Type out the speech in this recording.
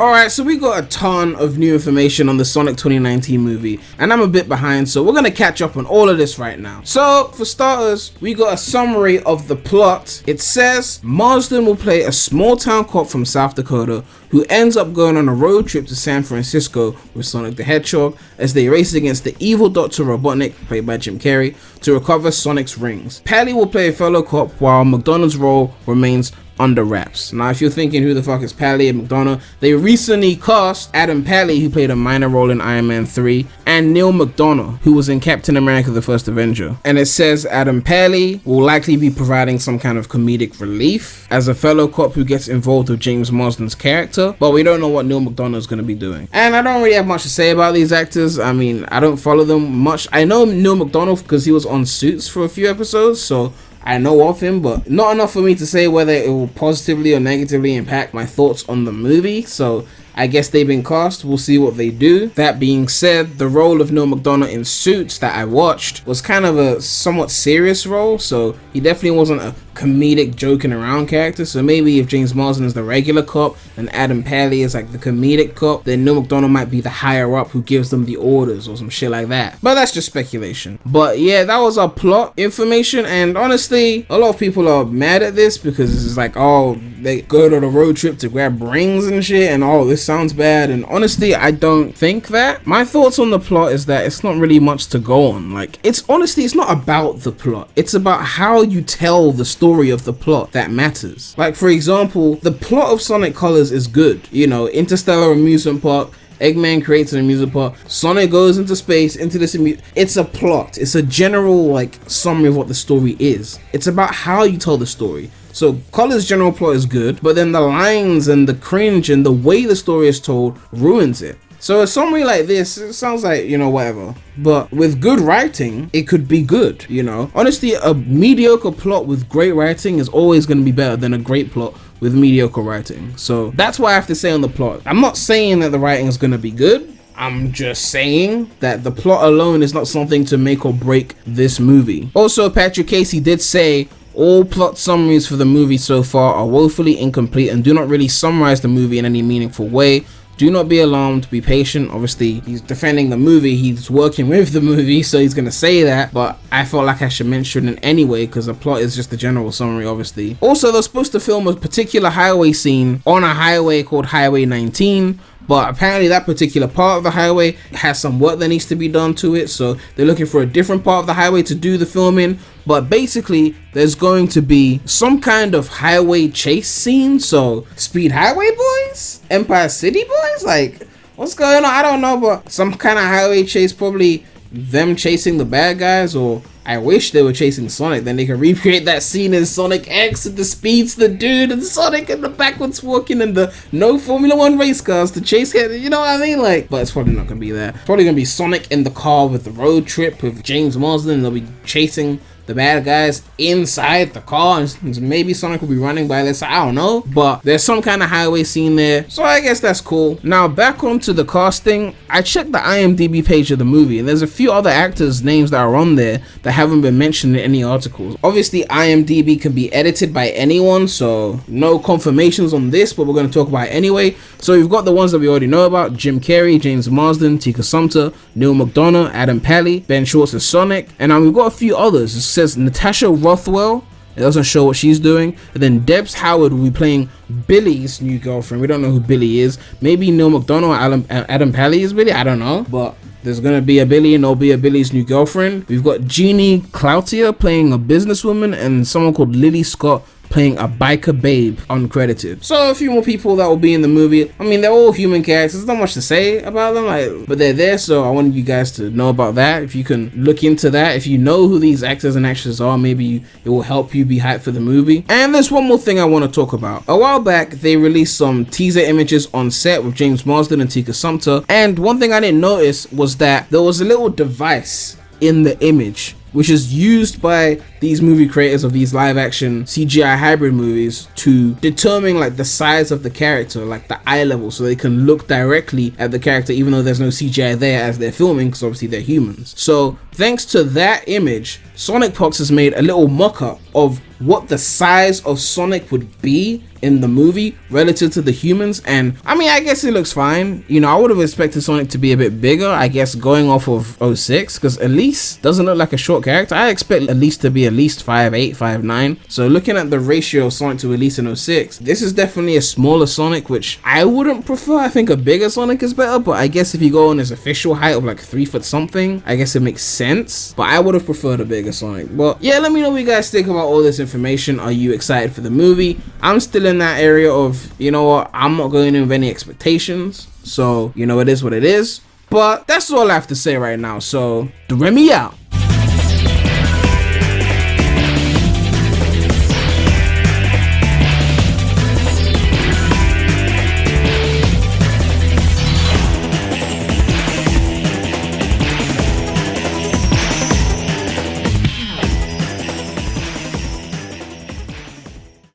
Alright, so we got a ton of new information on the Sonic 2019 movie, and I'm a bit behind, so we're gonna catch up on all of this right now. So, for starters, we got a summary of the plot. It says, Marsden will play a small town cop from South Dakota who ends up going on a road trip to San Francisco with Sonic the Hedgehog as they race against the evil Dr. Robotnik, played by Jim Carrey, to recover Sonic's rings. Pally will play a fellow cop while McDonald's role remains under wraps. Now, if you're thinking who the fuck is Pally and McDonough, they recently cast Adam Pally, who played a minor role in Iron Man 3, and Neil McDonough, who was in Captain America the First Avenger. And it says Adam Pally will likely be providing some kind of comedic relief as a fellow cop who gets involved with James Marsden's character, but we don't know what Neil McDonough is going to be doing. And I don't really have much to say about these actors. I mean, I don't follow them much. I know Neil McDonough because he was on Suits for a few episodes, so I know of him, but not enough for me to say whether it will positively or negatively impact my thoughts on the movie. So I guess they've been cast, we'll see what they do. That being said, the role of Neil McDonough in Suits that I watched was kind of a somewhat serious role, so he definitely wasn't a comedic joking around character. So maybe if James Marsden is the regular cop and Adam Pally is like the comedic cop, then Neil McDonough might be the higher up who gives them the orders or some shit like that. But that's just speculation. But yeah, that was our plot information, and honestly, a lot of people are mad at this because it's like, oh, they go to the road trip to grab rings and shit, and oh, this sounds bad. And honestly, I don't think that. My thoughts on the plot is that it's not really much to go on. Like, it's not about the plot, it's about how you tell the story of the plot that matters. Like, for example, the plot of Sonic Colors is good. You know, Interstellar amusement park, Eggman creates an amusement park, Sonic goes into space, into this it's a plot. It's a general, like, summary of what the story is. It's about how you tell the story. So Colors' general plot is good, but then the lines and the cringe and the way the story is told ruins it. So a summary like this, it sounds like, you know, whatever. But with good writing, it could be good, you know. Honestly, a mediocre plot with great writing is always going to be better than a great plot with mediocre writing. So that's what I have to say on the plot. I'm not saying that the writing is going to be good. I'm just saying that the plot alone is not something to make or break this movie. Also, Patrick Casey did say, all plot summaries for the movie so far are woefully incomplete and do not really summarize the movie in any meaningful way. Do not be alarmed, be patient. Obviously, he's defending the movie, he's working with the movie, so he's gonna say that, but I felt like I should mention it anyway because the plot is just the general summary, obviously. Also, they're supposed to film a particular highway scene on a highway called Highway 19, but apparently that particular part of the highway has some work that needs to be done to it, so they're looking for a different part of the highway to do the filming. But basically, there's going to be some kind of highway chase scene. So, Speed Highway Boys? Empire City Boys? Like, what's going on? I don't know, but some kind of highway chase, probably them chasing the bad guys, or I wish they were chasing Sonic, then they can recreate that scene in Sonic X and the speeds the dude and Sonic and the backwards walking and the no Formula 1 race cars to chase him, you know what I mean? Like, but it's probably not gonna be that. It's probably gonna be Sonic in the car with the road trip with James Marsden, and they'll be chasing the bad guys inside the car, and maybe Sonic will be running by this, I don't know, but there's some kind of highway scene there, so I guess that's cool. Now back onto the casting, I checked the IMDb page of the movie, and there's a few other actors' names that are on there that haven't been mentioned in any articles. Obviously IMDb can be edited by anyone, so no confirmations on this, but we're going to talk about it anyway. So we've got the ones that we already know about: Jim Carrey, James Marsden, Tika Sumpter, Neil McDonough, Adam Pally, Ben Schwartz as Sonic, and we've got a few others. It says Natasha Rothwell, it doesn't show what she's doing, and then Debs Howard will be playing Billy's new girlfriend. We don't know who Billy is. Maybe Neil McDonough or Adam Pally is Billy, I don't know, but there's gonna be a Billy, and there'll be a Billy's new girlfriend. We've got Jeannie Cloutier playing a businesswoman, and someone called Lily Scott playing a biker babe, uncredited. So a few more people that will be in the movie. I mean, they're all human characters, there's not much to say about them, like, but they're there, so I wanted you guys to know about that. If you can look into that, if you know who these actors and actresses are, maybe it will help you be hyped for the movie. And there's one more thing I want to talk about. A while back, they released some teaser images on set with James Marsden and Tika Sumpter, and one thing I didn't notice was that there was a little device in the image which is used by these movie creators of these live action CGI hybrid movies to determine like the size of the character, like the eye level, so they can look directly at the character even though there's no CGI there as they're filming, because obviously they're humans. So thanks to that image, Sonic Pox has made a little mock-up of what the size of Sonic would be in the movie relative to the humans, and I mean, I guess it looks fine. You know, I would have expected Sonic to be a bit bigger, I guess, going off of 06, because Elise doesn't look like a short character. I expect Elise to be at least 5'8", 5'9". So looking at the ratio of Sonic to Elise in 06, this is definitely a smaller Sonic, which I wouldn't prefer. I think a bigger Sonic is better, but I guess if you go on his official height of like 3 foot something, I guess it makes sense, but I would have preferred a bigger Sonic. But yeah, let me know what you guys think about all this information. Are you excited for the movie? I'm still in that area of, you know what, I'm not going in with any expectations, so you know, it is what it is. But that's all I have to say right now. So Premy out.